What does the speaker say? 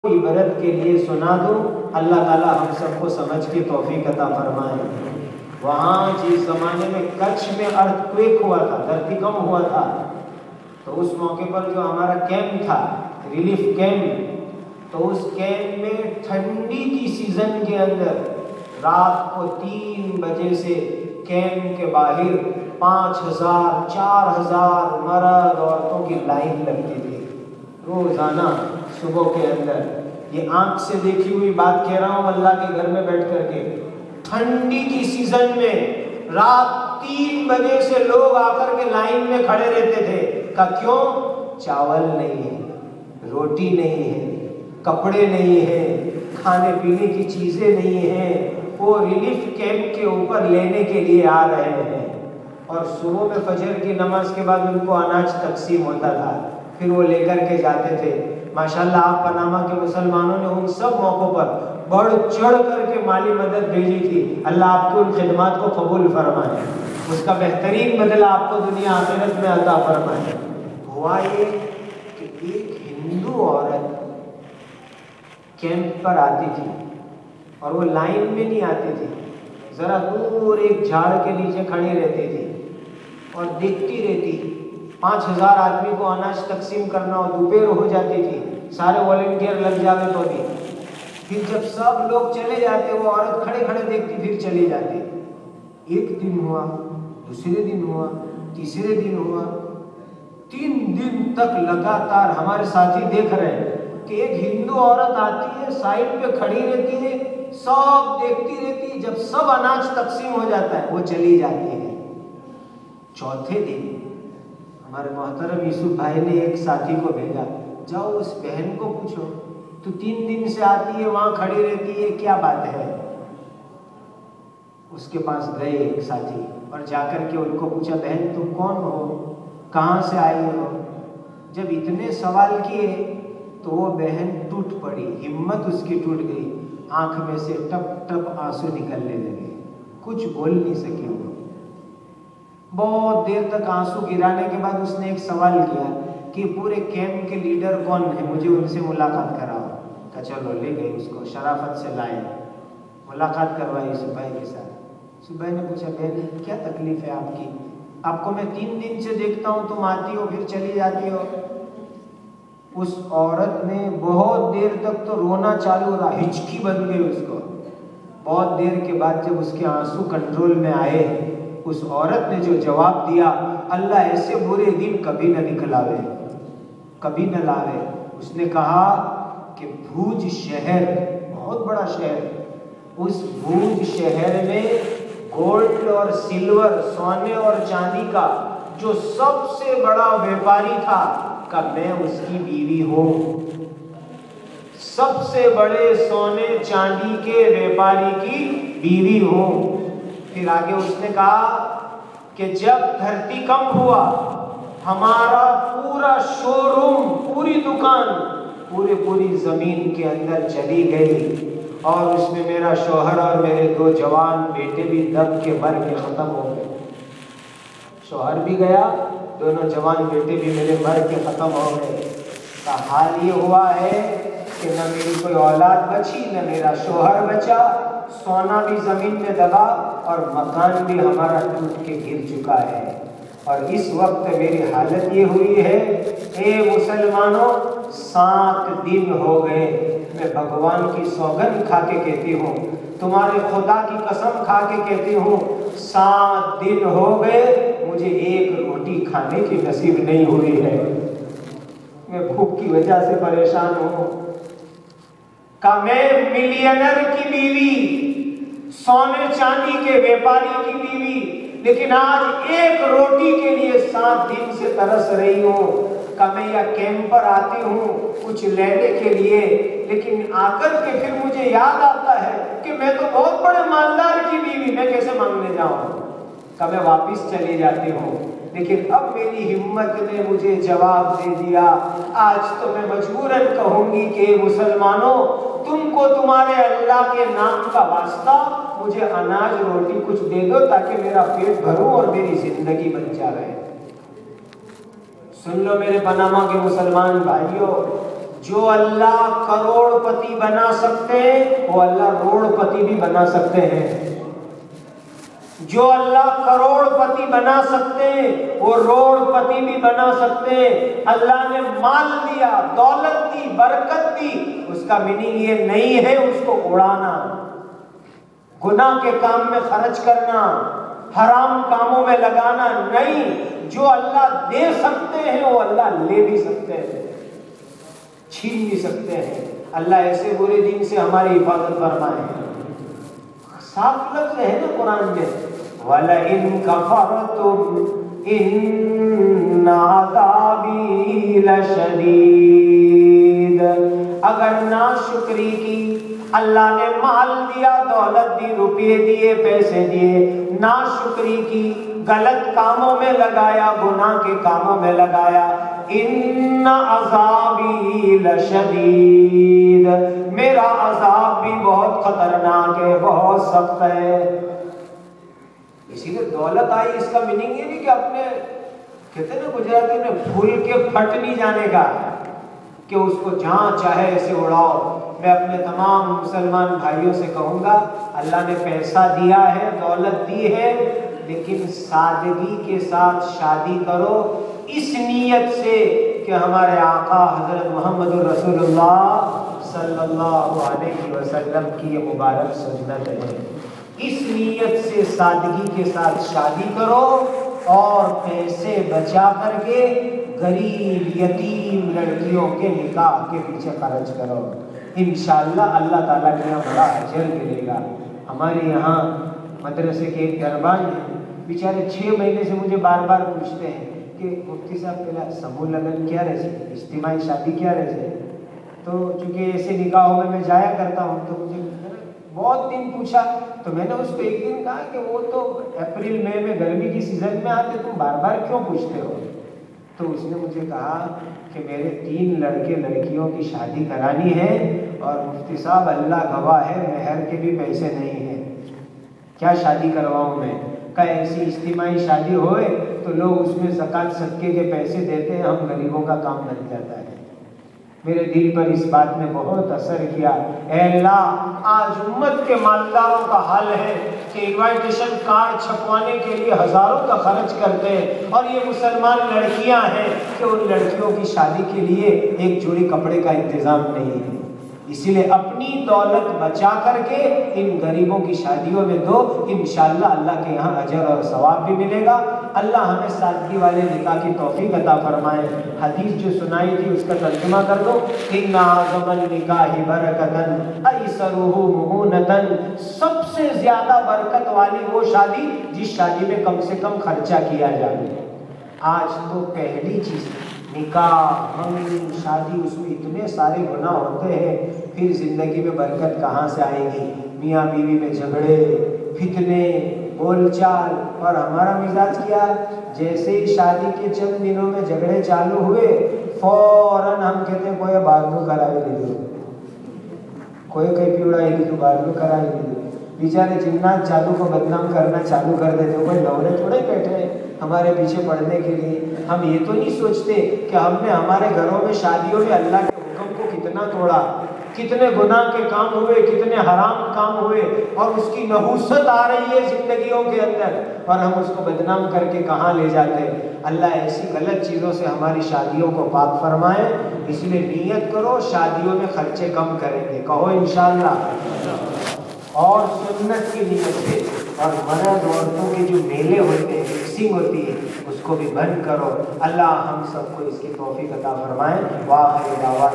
इबरत के लिए सुना दूं। अल्लाह ताला हम सबको समझ की तौफीक अता फरमाए। वहाँ जिस ज़माने में कच्छ में अर्थक्वेक हुआ था, धरतीकंप हुआ था, तो उस मौके पर जो हमारा कैंप था, रिलीफ कैंप, तो उस कैंप में ठंडी की सीज़न के अंदर रात को 3 बजे से कैंप के बाहर 5000 4000 मर्द औरतों की लाइन लगती थी रोज़ाना सुबह के अंदर। ये आंख से देखी हुई बात कह रहा हूँ, अल्लाह के घर में बैठ करके। ठंडी की सीजन में रात 3 बजे से लोग आकर के लाइन में खड़े रहते थे। का क्यों? चावल नहीं है, रोटी नहीं है, कपड़े नहीं है, खाने पीने की चीजें नहीं है। वो रिलीफ कैंप के ऊपर लेने के लिए आ रहे हैं और सुबह में फजर की नमाज के बाद उनको अनाज तकसीम होता था, फिर वो लेकर के जाते थे। माशाल्लाह आप पनामा के मुसलमानों ने उन सब मौक़ों पर बढ़ चढ़ करके माली मदद भेजी थी। अल्लाह आपकी उन खिदमत को कबूल फरमाए, उसका बेहतरीन बदला आपको दुनिया आखिरत में अता फरमाए। हुआ ये कि एक हिंदू औरत कैंप पर आती थी और वो लाइन में नहीं आती थी, ज़रा दूर एक झाड़ के नीचे खड़ी रहती थी और देखती रहती। 5000 आदमी को अनाज तकसीम करना और दोपहर हो जाती थी, सारे वॉलंटियर लग जाते तो भी। फिर जब सब लोग चले जाते वो औरत खड़े खड़े देखती, फिर चली जाती। एक दिन हुआ, दूसरे दिन हुआ, तीसरे दिन हुआ, 3 दिन तक लगातार हमारे साथी देख रहे हैं कि एक हिंदू औरत आती है, साइड पे खड़ी रहती है, सब देखती रहती है। जब सब अनाज तकसीम हो जाता है वो चली जाती है। चौथे दिन हमारे मोहतरम यूसुफ भाई ने एक साथी को भेजा, जाओ उस बहन को पूछो, तो 3 दिन से आती है, वहां खड़ी रहती है, क्या बात है। उसके पास गए एक साथी और जाकर के उनको पूछा, बहन तुम कौन हो, कहाँ से आई हो। जब इतने सवाल किए तो वो बहन टूट पड़ी, हिम्मत उसकी टूट गई, आंख में से टप टप आंसू निकलने लगे, कुछ बोल नहीं सकी वो। बहुत देर तक आंसू गिराने के बाद उसने एक सवाल किया कि पूरे कैंप के लीडर कौन है, मुझे उनसे मुलाकात कराओ। कहा चलो, ले गए उसको, शराफत से लाए, मुलाकात करवाई यूसुफ भाई के साथ। यूसुफ भाई ने पूछा, बहन क्या तकलीफ है आपकी, आपको मैं 3 दिन से देखता हूँ, तुम आती हो फिर चली जाती हो। उस औरत ने बहुत देर तक तो रोना चालू रहा, हिचकी बन गई उसको। बहुत देर के बाद जब उसके आंसू कंट्रोल में आए, उस औरत ने जो जवाब दिया, अल्लाह ऐसे बुरे दिन कभी न निकलावे, कभी न लावे। उसने कहा कि भूज शहर, बहुत बड़ा शहर, उस भूज शहर में गोल्ड और सिल्वर, सोने और चांदी का जो सबसे बड़ा व्यापारी था, का मैं उसकी बीवी हूं। सबसे बड़े सोने चांदी के व्यापारी की बीवी हूं। फिर आगे उसने कहा कि जब धरतीकंप हुआ, हमारा पूरा शोरूम, पूरी दुकान पूरी जमीन के अंदर चली गई और उसमें मेरा शौहर और मेरे 2 जवान बेटे भी दब के मर के खत्म हो गए। शौहर भी गया, दोनों जवान बेटे भी मेरे मर के खत्म हो गए। का हाल ये हुआ है कि न मेरी कोई औलाद बची, न मेरा शौहर बचा, सोना भी जमीन में दबा और मकान भी हमारा टूट के गिर चुका है। और इस वक्त मेरी हालत ये हुई है, ए मुसलमानों, 7 दिन हो गए, मैं भगवान की सौगंध खा के कहती हूँ, तुम्हारे खुदा की कसम खा के कहती हूँ, 7 दिन हो गए मुझे एक रोटी खाने की नसीब नहीं हुई है। मैं भूख की वजह से परेशान हूँ। का मैं मिलियनर की बीवी, सोने चांदी के व्यापारी की बीवी, लेकिन आज एक रोटी के लिए 7 दिन से तरस रही हूँ। का मैं या कैंप पर आती हूँ कुछ लेने के लिए, लेकिन आकर के फिर मुझे याद आता है कि मैं तो बहुत बड़े मालदार की बीवी, मैं कैसे मांगने जाऊँ। का मैं वापिस चली जाती हूँ, लेकिन अब मेरी हिम्मत ने मुझे जवाब दे दिया। आज तो मैं मजबूरन कहूंगी कि मुसलमानों, तुमको तुम्हारे अल्लाह के नाम का वास्ता मुझे अनाज रोटी कुछ दे दो ताकि मेरा पेट भरूं और मेरी जिंदगी बन जाए। सुन लो मेरे पनामा के मुसलमान भाइयों, जो अल्लाह करोड़पति बना सकते हैं वो अल्लाह रोड़पति भी बना सकते हैं। जो अल्लाह करोड़पति बना सकते हैं वो रोड़पति भी बना सकते हैं। अल्लाह ने माल दिया, दौलत दी, बरकत दी, उसका मीनिंग ये नहीं है उसको उड़ाना, गुनाह के काम में खर्च करना, हराम कामों में लगाना नहीं। जो अल्लाह दे सकते हैं वो अल्लाह ले भी सकते हैं, छीन भी सकते हैं। अल्लाह ऐसे बुरे दिन से हमारी हिफाजत फरमाए। साफ लफ्ज़ है ना कुरान में, वला इन कफरतुम इन्न अज़ाबी लशदीद। अगर नाशुक्री की, अल्लाह ने माल दिया, दौलत दी, रुपये दिए, पैसे दिए, नाशुक्री की, गलत कामों में लगाया, गुनाह के कामों में लगाया, इन्ना अज़ाबी लशदीद, मेरा अज़ाब भी बहुत खतरनाक है, बहुत सख्त है। इसीलिए दौलत आई, इसका मीनिंग ये नहीं कि अपने, कहते हैं ना गुजराती में, फूल के फट नहीं जाने का, कि उसको जहाँ चाहे ऐसे उड़ाओ। मैं अपने तमाम मुसलमान भाइयों से कहूँगा, अल्लाह ने पैसा दिया है, दौलत दी है, लेकिन सादगी के साथ शादी करो, इस नीयत से कि हमारे आका हज़रत मोहम्मद रसूलुल्लाह सल्लल्लाहु अलैहि वसल्लम की ये मुबारक सुन्नत है। इस नीयत से सादगी के साथ शादी करो और पैसे बचा करके गरीब यतीम लड़कियों के निकाह के पीछे खर्च करो। इंशाअल्लाह अल्लाह ताला के यहाँ बड़ा अजर मिलेगा। हमारे यहाँ मदरसे के एक दरबान हैं, बेचारे 6 महीने से मुझे बार बार पूछते हैं कि मुफ्ती साहब पहला समूह लगन क्या रहे, इज्तिमाई शादी क्या रहे। तो चूँकि ऐसे निकाहों में मैं जाया करता हूँ, तो मुझे बहुत दिन पूछा, तो मैंने उसको एक दिन कहा कि वो तो अप्रैल मई में गर्मी की सीज़न में आते, तुम बार बार क्यों पूछते हो। तो उसने मुझे कहा कि मेरे 3 लड़के लड़कियों की शादी करानी है और मुफ्ती साहब अल्लाह गवाह है मेहर के भी पैसे नहीं हैं, क्या शादी करवाऊँ मैं। का ऐसी इज्तिमाई शादी होए तो लोग उसमें ज़कात सदके के पैसे देते हैं, हम गरीबों का काम बन जाता है। मेरे दिल पर इस बात ने बहुत असर किया। ऐ अल्लाह, आज उम्मत के मालदारों का हाल है कि इनविटेशन कार्ड छपवाने के लिए हज़ारों का खर्च करते हैं, और ये मुसलमान लड़कियां हैं कि उन लड़कियों की शादी के लिए एक जोड़ी कपड़े का इंतज़ाम नहीं है। इसीलिए अपनी दौलत बचा करके इन गरीबों की शादियों में दो, इंशाअल्लाह अल्लाह के यहाँ अजर और सवाब भी मिलेगा। अल्लाह हमें सादगी वाले निकाह की तौफीक अता फरमाए। हदीस जो सुनाई थी उसका तर्जुमा कर दो, इन्ना अज़मल निकाहि बरकतन अयसरुहु मुहूनतन, सबसे ज्यादा बरकत वाली वो शादी जिस शादी में कम से कम खर्चा किया जाए। आज तो पहली चीज निकाह, मंगनी, शादी, उसमें इतने सारे गुनाह होते हैं, फिर जिंदगी में बरकत कहाँ से आएगी। मियाँ बीवी में झगड़े, फितने, बोलचाल, और हमारा मिजाज क्या, जैसे ही शादी के चंद दिनों में झगड़े चालू हुए फौरन हम कहते हैं कोई बालू कराई लीजिए, कोई कहीं पिवड़ाई लीजिए, बालू कराई लीजिए। बेचारे जिन्नात जादू को बदनाम करना चालू कर देते, कोई नौरे थोड़े बैठे हैं हमारे पीछे पड़ने के लिए। हम ये तो नहीं सोचते कि हमने हमारे घरों में शादियों में अल्लाह के हुक्म को कितना तोड़ा, कितने गुनाह के काम हुए, कितने हराम काम हुए, और उसकी नहूसत आ रही है जिंदगियों के अंदर, और हम उसको बदनाम करके कहाँ ले जाते हैं। अल्लाह ऐसी गलत चीज़ों से हमारी शादियों को पाक फरमाए। इसलिए नियत करो शादियों में खर्चे कम करेंगे, कहो इंशाअल्लाह, और सुन्नत की नियत से। और मर्द औरतों के जो मेले होते हैं, मिक्सिंग होती है, उसको भी बंद करो। अल्लाह हम सबको इसकी तौफीक अता फरमाए। वाह दावा